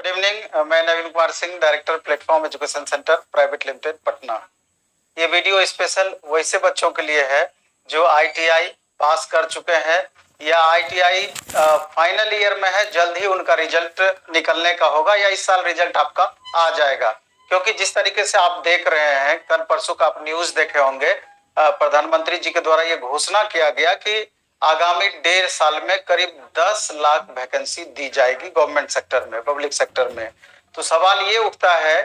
Good evening. मैं Naveen Kumar Singh, director platform education centre private limited Patna. ये video special वैसे बच्चों के लिए है जो आईटीआई पास कर चुके हैं या आईटीआई फाइनल ईयर में है। जल्द ही उनका रिजल्ट निकलने का होगा या इस साल रिजल्ट आपका आ जाएगा, क्योंकि जिस तरीके से आप देख रहे हैं, कल परसों का आप न्यूज देखे होंगे, प्रधानमंत्री जी के द्वारा ये घोषणा किया गया कि आगामी 1.5 साल में करीब 10 लाख वैकेंसी दी जाएगी गवर्नमेंट सेक्टर में, पब्लिक सेक्टर में। तो सवाल ये उठता है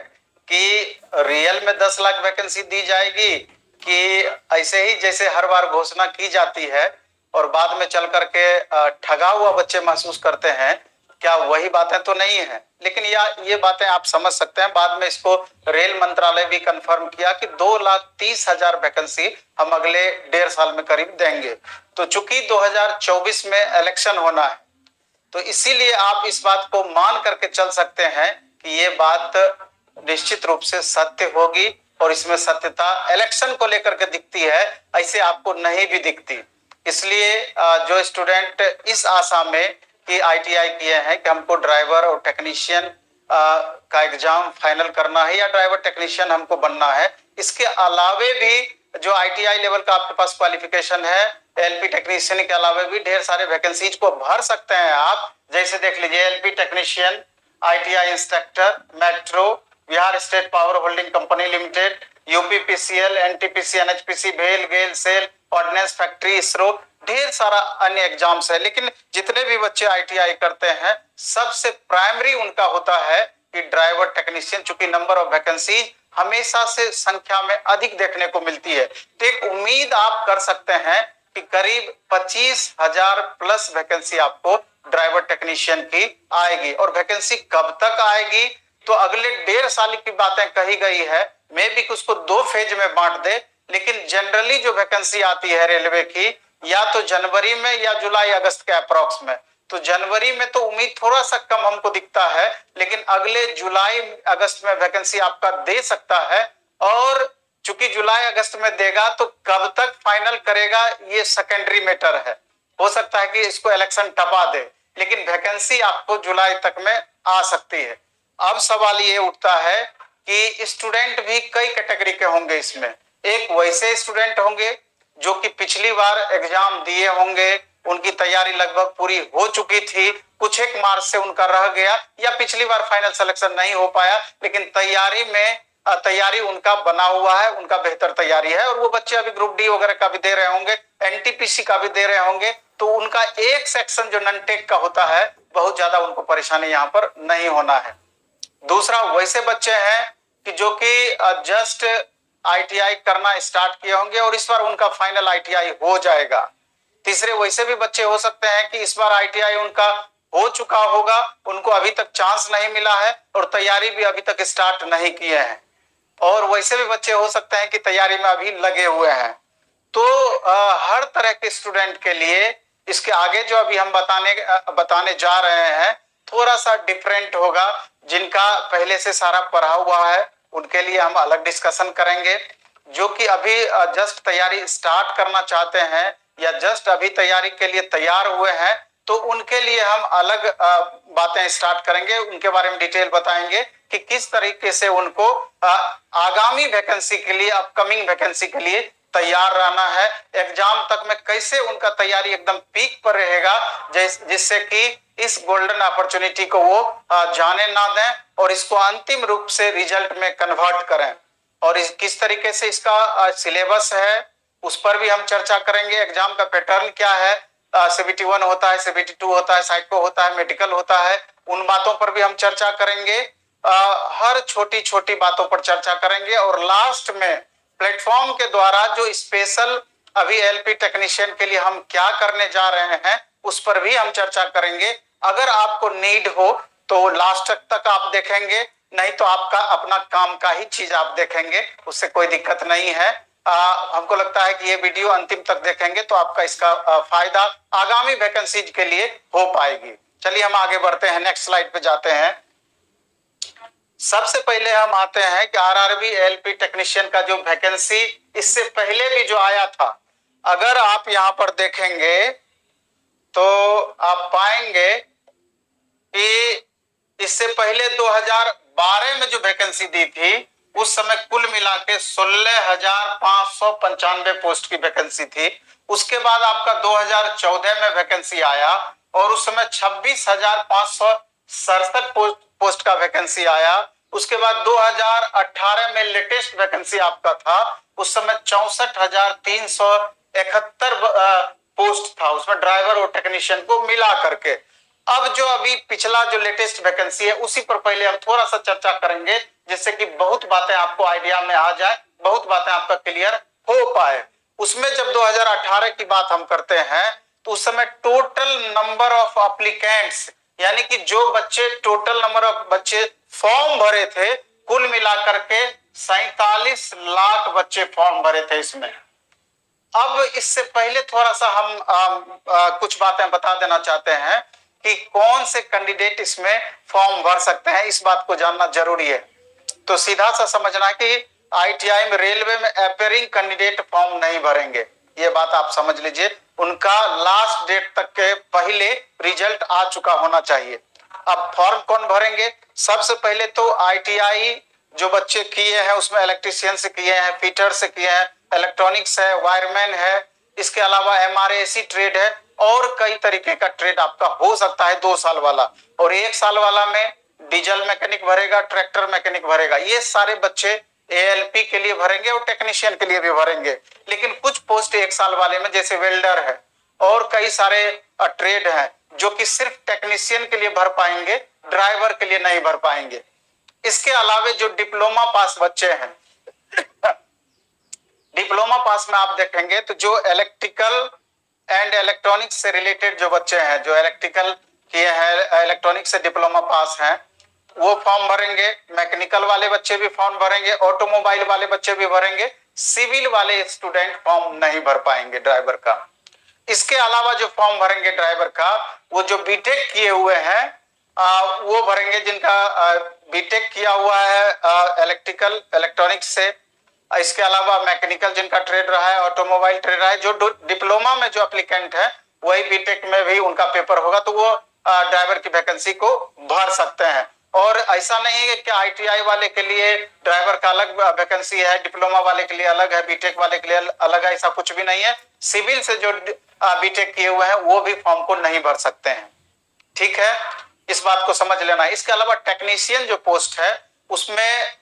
कि रियल में 10 लाख वैकेंसी दी जाएगी कि ऐसे ही जैसे हर बार घोषणा की जाती है और बाद में चल करके ठगा हुआ बच्चे महसूस करते हैं। क्या वही बातें तो नहीं है, लेकिन ये बातें आप समझ सकते हैं। बाद में इसको रेल मंत्रालय भी कंफर्म किया कि 2,30,000 वैकेंसी हम अगले 1.5 साल में करीब देंगे। तो चूंकि 2024 में इलेक्शन होना है, तो इसीलिए आप इस बात को मान करके चल सकते हैं कि ये बात निश्चित रूप से सत्य होगी और इसमें सत्यता इलेक्शन को लेकर के दिखती है, ऐसे आपको नहीं भी दिखती। इसलिए जो स्टूडेंट इस आशा में कि आईटीआई किए हैं कि हमको ड्राइवर और टेक्नीशियन का एग्जाम फाइनल करना है या ड्राइवर टेक्नीशियन हमको बनना है, इसके अलावे भी जो आईटीआई लेवल का आपके पास क्वालिफिकेशन है, एलपी टेक्नीशियन के अलावे भी ढेर सारे वैकेंसीज को भर सकते हैं आप। जैसे देख लीजिए, LP technician, ITI instructor, metro, Bihar state power holding company limited, UPPCL, NTPC, NHPC, भेल, गेल, सेल, ऑर्डिनेंस फैक्ट्री, इसरो, ढेर सारा अन्य एग्जाम्स है। लेकिन जितने भी बच्चे आईटीआई करते हैं, सबसे प्राइमरी उनका होता है कि ड्राइवर टेक्नीशियन, चूंकि नंबर ऑफ वैकेंसी हमेशा से संख्या में अधिक देखने को मिलती है। तो एक उम्मीद आप कर सकते हैं कि करीब 25,000 प्लस वैकेंसी आपको ड्राइवर टेक्नीशियन की आएगी। और वैकेंसी कब तक आएगी, तो अगले 1.5 साल की बातें कही गई है। मे भी उसको 2 फेज में बांट दे, लेकिन जनरली जो वैकेंसी आती है रेलवे की, या तो जनवरी में या जुलाई अगस्त के अप्रॉक्स में। तो जनवरी में तो उम्मीद थोड़ा सा कम हमको दिखता है, लेकिन अगले जुलाई अगस्त में वैकेंसी आपका दे सकता है। और चूंकि जुलाई अगस्त में देगा तो कब तक फाइनल करेगा ये सेकेंडरी मैटर है। हो सकता है कि इसको इलेक्शन टपा दे, लेकिन वैकेंसी आपको जुलाई तक में आ सकती है। अब सवाल ये उठता है कि स्टूडेंट भी कई कैटेगरी के होंगे इसमें। एक वैसे स्टूडेंट होंगे जो कि पिछली बार एग्जाम दिए होंगे, उनकी तैयारी लगभग पूरी हो चुकी थी, कुछ एक मार्क्स से उनका रह गया, या पिछली बार फाइनल सिलेक्शन नहीं हो पाया, लेकिन तैयारी उनका बना हुआ है, उनका बेहतर तैयारी है, और वो बच्चे अभी ग्रुप डी वगैरह का भी दे रहे होंगे, एनटीपीसी का भी दे रहे होंगे। तो उनका एक सेक्शन जो नन टेक का होता है, बहुत ज्यादा उनको परेशानी यहाँ पर नहीं होना है। दूसरा, वैसे बच्चे हैं कि जो कि जस्ट आईटीआई करना स्टार्ट किए होंगे और इस बार उनका फाइनल आईटीआई हो जाएगा। तीसरे, वैसे भी बच्चे हो सकते हैं कि इस बार आईटीआई उनका हो चुका होगा, उनको अभी तक चांस नहीं मिला है और तैयारी भी अभी तक स्टार्ट नहीं किए हैं। और वैसे भी बच्चे हो सकते हैं कि तैयारी में अभी लगे हुए हैं। तो हर तरह के स्टूडेंट के लिए इसके आगे जो अभी हम बताने जा रहे हैं, थोड़ा सा डिफरेंट होगा। जिनका पहले से सारा पढ़ा हुआ है उनके लिए हम अलग डिस्कशन करेंगे। जो कि अभी जस्ट तैयारी स्टार्ट करना चाहते हैं या जस्ट अभी तैयारी के लिए तैयार हुए हैं, तो उनके लिए हम अलग बातें स्टार्ट करेंगे, उनके बारे में डिटेल बताएंगे कि किस तरीके से उनको आगामी वैकेंसी के लिए, अपकमिंग वैकेंसी के लिए तैयार रहना है। एग्जाम तक में कैसे उनका तैयारी एकदम पीक पर रहेगा, जिससे कि इस गोल्डन अपॉर्चुनिटी को वो जाने ना दें और इसको अंतिम रूप से रिजल्ट में कन्वर्ट करें। और किस तरीके से इसका सिलेबस है, उस पर भी हम चर्चा करेंगे। एग्जाम का पैटर्न क्या है, सीबीटी 1 होता है, सीबीटी 2 होता है, साइको होता है, मेडिकल होता है, उन बातों पर भी हम चर्चा करेंगे। हर छोटी छोटी बातों पर चर्चा करेंगे। और लास्ट में प्लेटफॉर्म के द्वारा जो स्पेशल अभी एलपी टेक्नीशियन के लिए हम क्या करने जा रहे हैं, उस पर भी हम चर्चा करेंगे। अगर आपको नीड हो तो लास्ट तक आप देखेंगे, नहीं तो आपका अपना काम का ही चीज आप देखेंगे, उससे कोई दिक्कत नहीं है। हमको लगता है कि ये वीडियो अंतिम तक देखेंगे तो आपका इसका फायदा आगामी वैकेंसीज के लिए हो पाएगी। चलिए हम आगे बढ़ते हैं, नेक्स्ट स्लाइड पे जाते हैं। सबसे पहले हम आते हैं कि आरआरबी एलपी टेक्नीशियन का जो वैकेंसी इससे पहले भी जो आया था, अगर आप यहां पर देखेंगे तो आप पाएंगे कि इससे पहले 2012 में जो वैकेंसी दी थी उस समय कुल मिला के 16,595 पोस्ट की वैकेंसी थी। उसके बाद आपका 2014 में वैकेंसी आया और उस समय 26,567 पोस्ट का वैकेंसी आया। उसके बाद 2018 में लेटेस्ट वैकेंसी आपका था, उस समय 64,371 पोस्ट था उसमें, ड्राइवर और टेक्नीशियन को मिला करके। अब जो अभी पिछला जो लेटेस्ट वैकेंसी है उसी पर पहले हम थोड़ा सा चर्चा करेंगे, जिससे कि बहुत बातें आपको आइडिया में आ जाए, बहुत बातें आपका क्लियर हो पाए। उसमें जब 2018 की बात हम करते हैं तो उस समय टोटल नंबर ऑफ एप्लीकेंट्स, यानी कि जो बच्चे टोटल नंबर ऑफ बच्चे फॉर्म भरे थे, कुल मिलाकर के 47 लाख बच्चे फॉर्म भरे थे इसमें। अब इससे पहले थोड़ा सा हम कुछ बातें बता देना चाहते हैं कि कौन से कैंडिडेट इसमें फॉर्म भर सकते हैं, इस बात को जानना जरूरी है। तो सीधा सा समझना है कि आईटीआई में, रेलवे में अपेयरिंग कैंडिडेट फॉर्म नहीं भरेंगे, ये बात आप समझ लीजिए। उनका लास्ट डेट तक के पहले रिजल्ट आ चुका होना चाहिए। अब फॉर्म कौन भरेंगे? सबसे पहले तो आईटीआई जो बच्चे किए हैं उसमें इलेक्ट्रीशियन से किए हैं, फिटर से किए हैं, इलेक्ट्रॉनिक्स है, वायरमैन है, इसके अलावा एमआरएसी ट्रेड है और कई तरीके का ट्रेड आपका हो सकता है 2 साल वाला। और 1 साल वाला में डीजल मैकेनिक भरेगा, ट्रैक्टर मैकेनिक भरेगा। ये सारे बच्चे एएलपी के लिए भरेंगे और टेक्नीशियन के लिए भी भरेंगे। लेकिन कुछ पोस्ट 1 साल वाले में जैसे वेल्डर है और कई सारे ट्रेड हैं जो कि सिर्फ टेक्नीशियन के लिए भर पाएंगे, ड्राइवर के लिए नहीं भर पाएंगे। इसके अलावा जो डिप्लोमा पास बच्चे हैं, डिप्लोमा पास में आप देखेंगे तो जो इलेक्ट्रिकल एंड इलेक्ट्रॉनिक्स से रिलेटेड जो बच्चे हैं, जो इलेक्ट्रिकल किए हैं, इलेक्ट्रॉनिक्स से डिप्लोमा पास हैं, वो फॉर्म भरेंगे। मैकेनिकल वाले बच्चे भी फॉर्म भरेंगे, ऑटोमोबाइल वाले बच्चे भी भरेंगे। सिविल वाले स्टूडेंट फॉर्म नहीं भर पाएंगे ड्राइवर का। इसके अलावा जो फॉर्म भरेंगे ड्राइवर का, वो जो बीटेक किए हुए हैं वो भरेंगे, जिनका बीटेक किया हुआ है इलेक्ट्रिकल इलेक्ट्रॉनिक्स से। इसके अलावा मैकेनिकल जिनका ट्रेड रहा है, ऑटोमोबाइल ट्रेड रहा है। जो डिप्लोमा में जो एप्लीकेंट है वही बीटेक में भी उनका पेपर होगा, तो वो ड्राइवर की वैकेंसी को भर सकते हैं। और ऐसा नहीं है कि आईटीआई वाले के लिए ड्राइवर का अलग वैकेंसी है, डिप्लोमा वाले के लिए अलग है, बीटेक वाले के लिए अलग है, ऐसा कुछ भी नहीं है। सिविल से जो बीटेक किए हुए हैं वो भी फॉर्म को नहीं भर सकते हैं। ठीक है, इस बात को समझ लेना है। इसके अलावा टेक्नीशियन जो पोस्ट है उसमें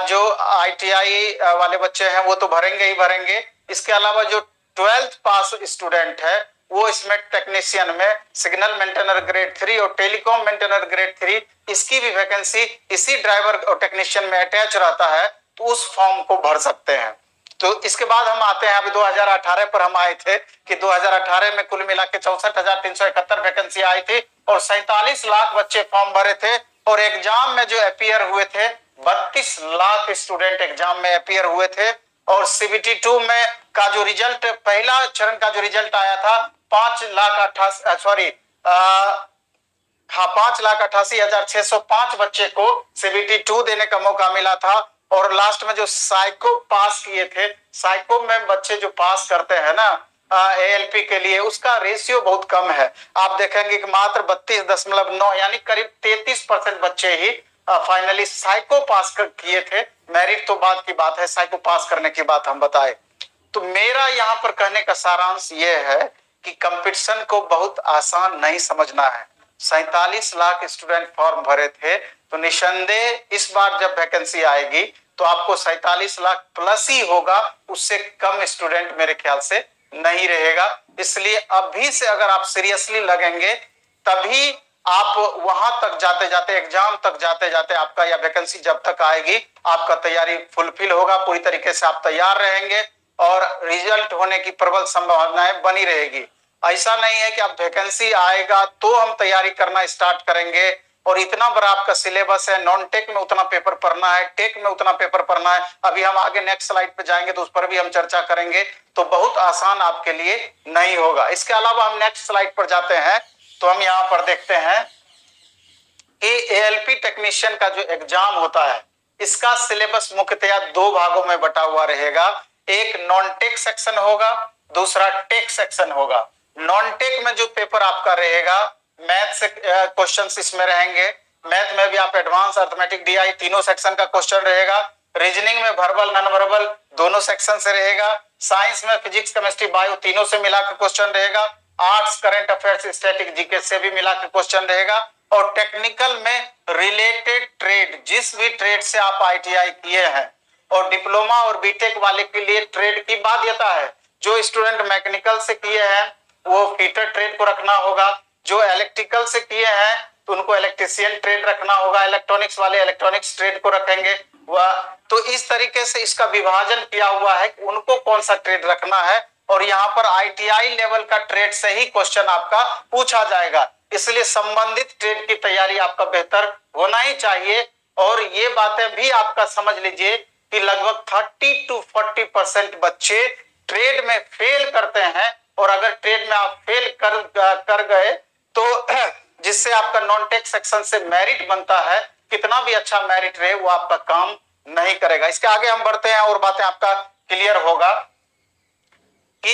जो आईटीआई वाले बच्चे हैं वो तो भरेंगे ही भरेंगे। इसके अलावा जो 12th पास स्टूडेंट है वो इसमें टेक्नीशियन में सिग्नल मेंटेनर ग्रेड 3 और टेलीकॉम मेंटेनर ग्रेड 3, इसकी भी वैकेंसी इसी ड्राइवर और टेक्नीशियन में अटैच रहता है, तो उस फॉर्म को भर सकते हैं। तो इसके बाद हम आते हैं, अभी 2018 पर हम आए थे कि 2018 में कुल मिला के 64,371 वैकेंसी आई थी और 47 लाख बच्चे फॉर्म भरे थे। और एग्जाम में जो अपीयर हुए थे 32 लाख स्टूडेंट एग्जाम में अपीयर हुए थे। और सीबीटी 2 में का जो रिजल्ट, पहला चरण का जो रिजल्ट आया था 5,88,605 बच्चे को सीबीटी 2 देने का मौका मिला था। और लास्ट में जो साइको पास किए थे, साइको में बच्चे जो पास करते हैं ना एएलपी के लिए, उसका रेशियो बहुत कम है। आप देखेंगे कि मात्र 32.9 यानी करीब 33% बच्चे ही फाइनली साइको पास किए थे। मेरिट तो बाद की बात है, साइको पास करने की बात हम बताए। तो मेरा यहाँ पर कहने का सारांश ये है कि कंपटीशन को बहुत आसान नहीं समझना है। 47 लाख स्टूडेंट फॉर्म भरे थे, तो निसंदेह इस बार जब वैकेंसी आएगी तो आपको 47 लाख प्लस ही होगा, उससे कम स्टूडेंट मेरे ख्याल से नहीं रहेगा। इसलिए अभी से अगर आप सीरियसली लगेंगे तभी आप वहां तक जाते जाते, एग्जाम तक जाते जाते आपका या वैकेंसी जब तक आएगी आपका तैयारी फुलफिल होगा, पूरी तरीके से आप तैयार रहेंगे और रिजल्ट होने की प्रबल संभावनाएं बनी रहेगी। ऐसा नहीं है कि आप वैकेंसी आएगा तो हम तैयारी करना स्टार्ट करेंगे और इतना बड़ा आपका सिलेबस है, नॉन टेक में उतना पेपर पढ़ना है, टेक में उतना पेपर पढ़ना है। अभी हम आगे नेक्स्ट स्लाइड पे जाएंगे तो उस पर भी हम चर्चा करेंगे, तो बहुत आसान आपके लिए नहीं होगा। इसके अलावा हम नेक्स्ट स्लाइड पर जाते हैं तो हम यहाँ पर देखते हैं कि एएलपी टेक्नीशियन का जो एग्जाम होता है इसका सिलेबस मुख्यतया 2 भागों में बटा हुआ रहेगा। एक नॉन टेक सेक्शन होगा, दूसरा टेक सेक्शन होगा। नॉन टेक में जो पेपर आपका रहेगा, मैथ से क्वेश्चंस इसमें रहेंगे, मैथ में भी आप एडवांस, अर्थमेटिक, डीआई तीनों सेक्शन का क्वेश्चन रहेगा। रीजनिंग में वर्बल, नॉन वर्बल दोनों सेक्शन से रहेगा। साइंस में फिजिक्स, केमिस्ट्री, बायो तीनों से मिलाकर क्वेश्चन रहेगा। Arts, current affairs, static, GK से भी मिलाकर क्वेश्चन रहेगा। और टेक्निकल में रिलेटेड ट्रेड, जिस भी ट्रेड से आप आईटीआई किए हैं, और डिप्लोमा और बीटेक वाले के लिए ट्रेड की बाध्यता है। जो स्टूडेंट मैकेनिकल से किए हैं वो फीटर ट्रेड को रखना होगा, जो इलेक्ट्रिकल से किए हैं तो उनको इलेक्ट्रिशियन ट्रेड रखना होगा, इलेक्ट्रॉनिक्स वाले इलेक्ट्रॉनिक्स ट्रेड को रखेंगे। वह तो इस तरीके से इसका विभाजन किया हुआ है कि उनको कौन सा ट्रेड रखना है। और यहाँ पर आईटीआई लेवल का ट्रेड से ही क्वेश्चन आपका पूछा जाएगा, इसलिए संबंधित ट्रेड की तैयारी आपका बेहतर होना ही चाहिए। और ये बातें भी आपका समझ लीजिए कि लगभग 30 to 40% बच्चे ट्रेड में फेल करते हैं। और अगर ट्रेड में आप फेल कर गए तो जिससे आपका नॉन टेक सेक्शन से मेरिट बनता है, कितना भी अच्छा मेरिट रहे वो आपका काम नहीं करेगा। इसके आगे हम बढ़ते हैं और बातें आपका क्लियर होगा कि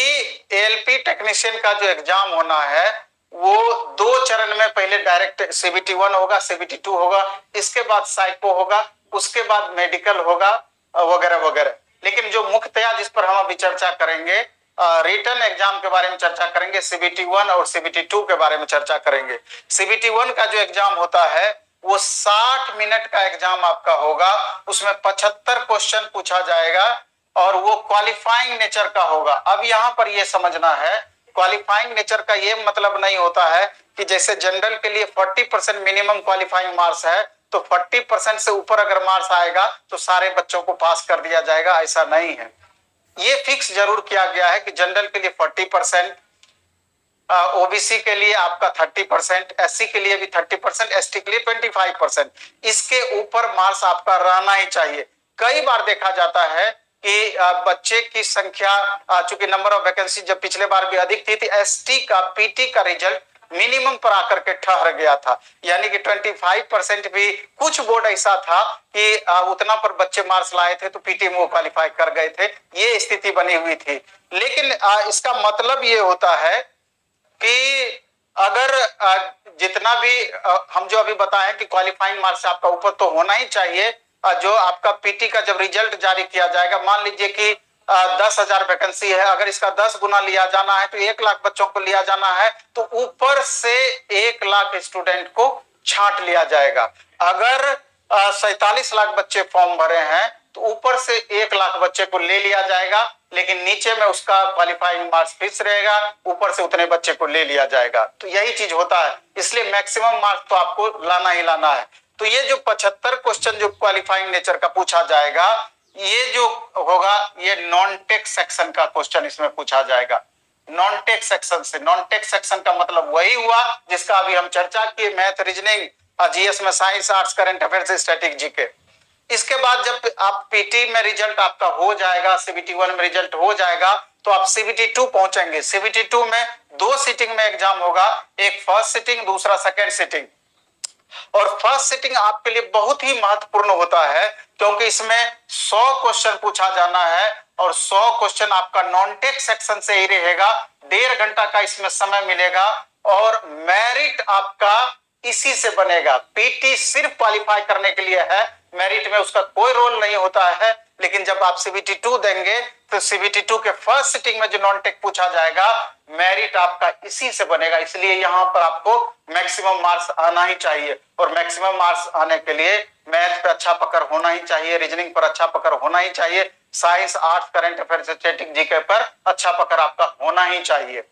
एएलपी टेक्नीशियन का जो एग्जाम होना है वो 2 चरण में, पहले डायरेक्ट सीबीटी 1 होगा, सीबीटी 2 होगा, इसके बाद साइको होगा, उसके बाद मेडिकल होगा वगैरह वगैरह। लेकिन जो मुख्यतया जिस पर हम अभी चर्चा करेंगे, रिटन एग्जाम के बारे में चर्चा करेंगे, सीबीटी 1 और सीबीटी 2 के बारे में चर्चा करेंगे। सीबीटी 1 का जो एग्जाम होता है वो 60 मिनट का एग्जाम आपका होगा, उसमें 75 क्वेश्चन पूछा जाएगा और वो क्वालिफाइंग नेचर का होगा। अब यहां पर यह समझना है, क्वालिफाइंग नेचर का ये मतलब नहीं होता है कि जैसे जनरल के लिए 40% मिनिमम क्वालिफाइंग मार्क्स है तो 40% से ऊपर अगर मार्क्स आएगा तो सारे बच्चों को पास कर दिया जाएगा, ऐसा नहीं है। ये फिक्स जरूर किया गया है कि जनरल के लिए 40%, ओबीसी के लिए आपका 30%, एससी के लिए भी 30%, एसटी के लिए 25%, इसके ऊपर मार्क्स आपका रहना ही चाहिए। कई बार देखा जाता है कि बच्चे की संख्या, चूंकि नंबर ऑफ वैकेंसी जब पिछले बार भी अधिक थी, एसटी का पीटी का रिजल्ट मिनिमम पर आकर के ठहर गया था, यानी कि 25% भी कुछ बोर्ड ऐसा था कि उतना पर बच्चे मार्क्स लाए थे तो पीटी में वो क्वालिफाई कर गए थे, ये स्थिति बनी हुई थी। लेकिन इसका मतलब ये होता है कि अगर जितना भी हम जो अभी बताएं कि क्वालिफाइंग मार्क्स आपका ऊपर तो होना ही चाहिए। जो आपका पीटी का जब रिजल्ट जारी किया जाएगा, मान लीजिए कि 10,000 वैकेंसी है, अगर इसका 10 गुना लिया जाना है तो 1 लाख बच्चों को लिया जाना है, तो ऊपर से 1 लाख स्टूडेंट को छांट लिया जाएगा। अगर 47 लाख बच्चे फॉर्म भरे हैं तो ऊपर से 1 लाख बच्चे को ले लिया जाएगा, लेकिन नीचे में उसका क्वालिफाइंग मार्क्स फिक्स रहेगा, ऊपर से उतने बच्चे को ले लिया जाएगा। तो यही चीज होता है, इसलिए मैक्सिमम मार्क्स तो आपको लाना ही लाना है। तो ये जो 75 क्वेश्चन जो क्वालिफाइंग नेचर का पूछा जाएगा, ये जो होगा ये नॉन टेक सेक्शन का क्वेश्चन इसमें पूछा जाएगा। नॉन टेक सेक्शन से, नॉन टेक सेक्शन का मतलब वही हुआ जिसका अभी हम चर्चा किए, मैथ, रीजनिंग, जीएस में science, arts, current affairs, static, GK. इसके बाद जब आप पीटी में रिजल्ट आपका हो जाएगा, सीबीटी 1 में रिजल्ट हो जाएगा, तो आप सीबीटी 2 पहुंचेंगे। सीबीटी 2 में 2 सीटिंग में एग्जाम होगा, एक फर्स्ट सीटिंग, दूसरा सेकेंड सीटिंग। और फर्स्ट सीटिंग आपके लिए बहुत ही महत्वपूर्ण होता है क्योंकि इसमें 100 क्वेश्चन पूछा जाना है और 100 क्वेश्चन आपका नॉन टेक सेक्शन से ही रहेगा। 1.5 घंटा का इसमें समय मिलेगा और मेरिट आपका इसी से बनेगा। पीटी सिर्फ क्वालिफाई करने के लिए है, मेरिट में उसका कोई रोल नहीं होता है। लेकिन जब आप सीबीटी 2 देंगे तो सीबीटी 2 के फर्स्ट सिटिंग में जो नॉन टेक पूछा जाएगा, मेरिट आपका इसी से बनेगा। इसलिए यहां पर आपको मैक्सिमम मार्क्स आना ही चाहिए और मैक्सिमम मार्क्स आने के लिए मैथ पे अच्छा पकड़ होना ही चाहिए, रीजनिंग पर अच्छा पकड़ होना ही चाहिए, science, arts, current affairs, static, GK पर अच्छा पकड़ आपका होना ही चाहिए।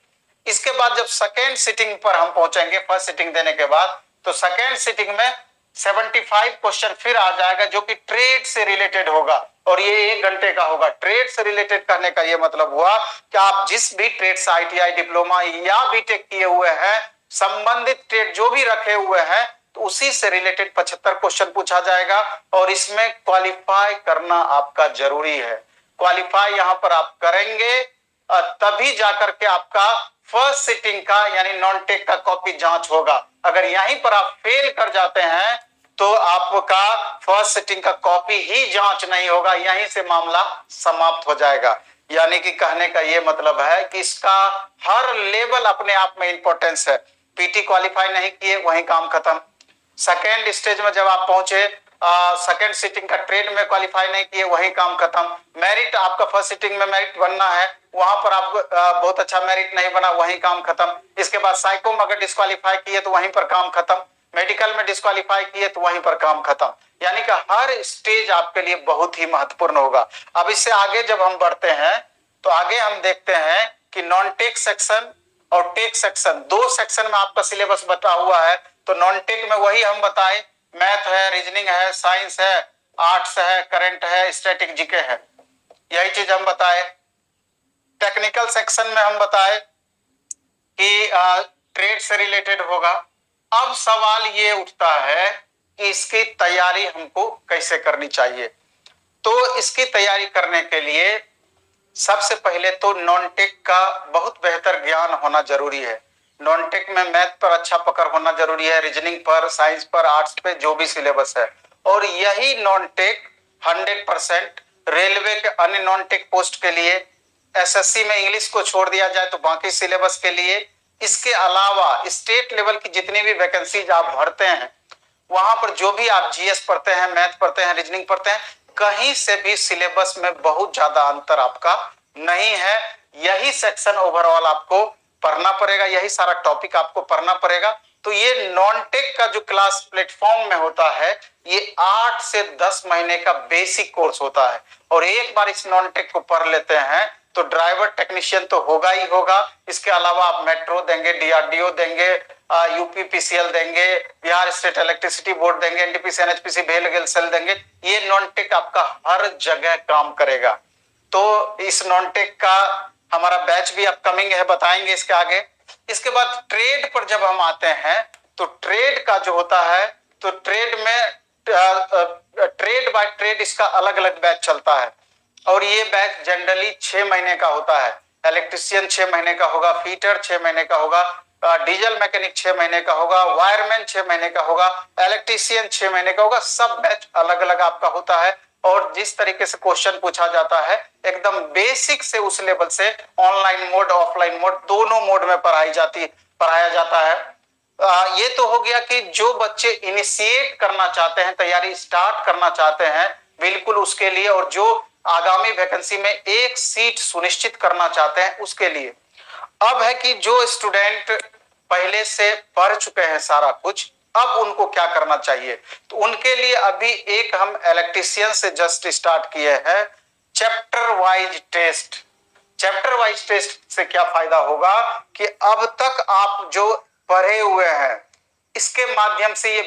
इसके बाद जब सेकेंड सिटिंग पर हम पहुंचेंगे, फर्स्ट सिटिंग देने के बाद, तो सेकेंड सिटिंग में 75 क्वेश्चन फिर आ जाएगा जो कि ट्रेड से रिलेटेड होगा और ये 1 घंटे का होगा। ट्रेड से रिलेटेड करने का ये मतलब हुआ कि आप जिस भी ट्रेड से आईटीआई, डिप्लोमा या बीटेक किए हुए हैं, संबंधित ट्रेड जो भी रखे हुए हैं, तो उसी से रिलेटेड 75 क्वेश्चन पूछा जाएगा और इसमें क्वालिफाई करना आपका जरूरी है। क्वालिफाई यहां पर आप करेंगे तभी जाकर के आपका फर्स्ट सिटिंग का यानी नॉन टेक का कॉपी जांच होगा। अगर यहीं पर आप फेल कर जाते हैं तो आपका फर्स्ट सिटिंग का कॉपी ही जांच नहीं होगा, यहीं से मामला समाप्त हो जाएगा। यानी कि कहने का यह मतलब है कि इसका हर लेवल अपने आप में इंपॉर्टेंस है। पीटी क्वालिफाई नहीं किए वहीं काम खत्म, सेकेंड स्टेज में जब आप पहुंचे, सेकेंड सीटिंग का ट्रेड में क्वालिफाई नहीं किए, वहीं काम खत्म। मेरिट आपका फर्स्ट सीटिंग में मेरिट बनना है, वहां पर आपको बहुत अच्छा मेरिट नहीं बना, वहीं काम खत्म। इसके बाद साइको में अगर डिस्क्वालीफाई किए तो वहीं पर काम खत्म, मेडिकल में डिस्क्वालीफाई किए तो वहीं पर काम खत्म। यानी कि हर स्टेज आपके लिए बहुत ही महत्वपूर्ण होगा। अब इससे आगे जब हम बढ़ते हैं तो आगे हम देखते हैं कि नॉन टेक सेक्शन और टेक सेक्शन, दो सेक्शन में आपका सिलेबस बटा हुआ है। तो नॉन टेक में वही हम बताए, मैथ है, रीजनिंग है, साइंस है, आर्ट्स है, करंट है, स्टैटिक जीके है, यही चीज हम बताए। टेक्निकल सेक्शन में हम बताए कि ट्रेड से रिलेटेड होगा। अब सवाल ये उठता है कि इसकी तैयारी हमको कैसे करनी चाहिए। तो इसकी तैयारी करने के लिए सबसे पहले तो नॉन टेक का बहुत बेहतर ज्ञान होना जरूरी है। नॉन टेक में मैथ पर अच्छा पकड़ होना जरूरी है, रीजनिंग पर, साइंस पर, आर्ट्स पे, जो भी सिलेबस है। और यही नॉन टेक 100% रेलवे के अन्य नॉन टेक पोस्ट के लिए, एसएससी में इंग्लिश को छोड़ दिया जाए तो बाकी सिलेबस के लिए, इसके अलावा स्टेट लेवल की जितनी भी वैकेंसीज आप भरते हैं, वहां पर जो भी आप जीएस पढ़ते हैं, मैथ पढ़ते हैं, रीजनिंग पढ़ते हैं, कहीं से भी सिलेबस में बहुत ज्यादा अंतर आपका नहीं है। यही सेक्शन ओवरऑल आपको पढ़ना पड़ेगा, यही सारा टॉपिक आपको पढ़ना पड़ेगा। तो ये नॉन टेक का जो क्लास प्लेटफॉर्म में होता है, ये 8 से 10 महीने का बेसिक कोर्स होता है। और एक बार इस नॉन टेक को पढ़ लेते हैं तो ड्राइवर टेक्नीशियन तो होगा ही होगा। इसके अलावा आप मेट्रो देंगे, डीआरडीओ देंगे, यूपीपीसीएल देंगे, बिहार स्टेट इलेक्ट्रिसिटी बोर्ड देंगे, एनटीपीसी, एनएचपीसी, भेल गेल सेल देंगे। ये नॉन टेक आपका हर जगह काम करेगा। तो इस नॉन टेक का हमारा बैच भी अपकमिंग है, बताएंगे इसके आगे। इसके बाद ट्रेड पर जब हम आते हैं तो ट्रेड का जो होता है, तो ट्रेड में ट्रेड बाय ट्रेड इसका अलग अलग बैच चलता है। और ये बैच जनरली 6 महीने का होता है। इलेक्ट्रिशियन 6 महीने का होगा, फीटर 6 महीने का होगा, डीजल मैकेनिक 6 महीने का होगा, वायरमैन 6 महीने का होगा, इलेक्ट्रीशियन 6 महीने का होगा। सब बैच अलग अलग आपका होता है। और जिस तरीके से क्वेश्चन पूछा जाता है, एकदम बेसिक से उस लेवल से ऑनलाइन मोड, ऑफलाइन मोड, दोनों मोड में पढ़ाया जाता है। ये तो हो गया कि जो बच्चे इनिशिएट करना चाहते हैं, तैयारी स्टार्ट करना चाहते हैं, बिल्कुल उसके लिए, और जो आगामी वैकेंसी में एक सीट सुनिश्चित करना चाहते हैं उसके लिए। अब है कि जो स्टूडेंट पहले से पढ़ चुके हैं सारा कुछ, अब उनको क्या करना चाहिए। तो उनके लिए अभी एक हम इलेक्ट्रीशियन से जस्ट स्टार्ट किए हैं chapter wise test. Chapter wise test से क्या फायदा होगा कि अब तक आप जो पढ़े हुए हैं, इसके माध्यम से ये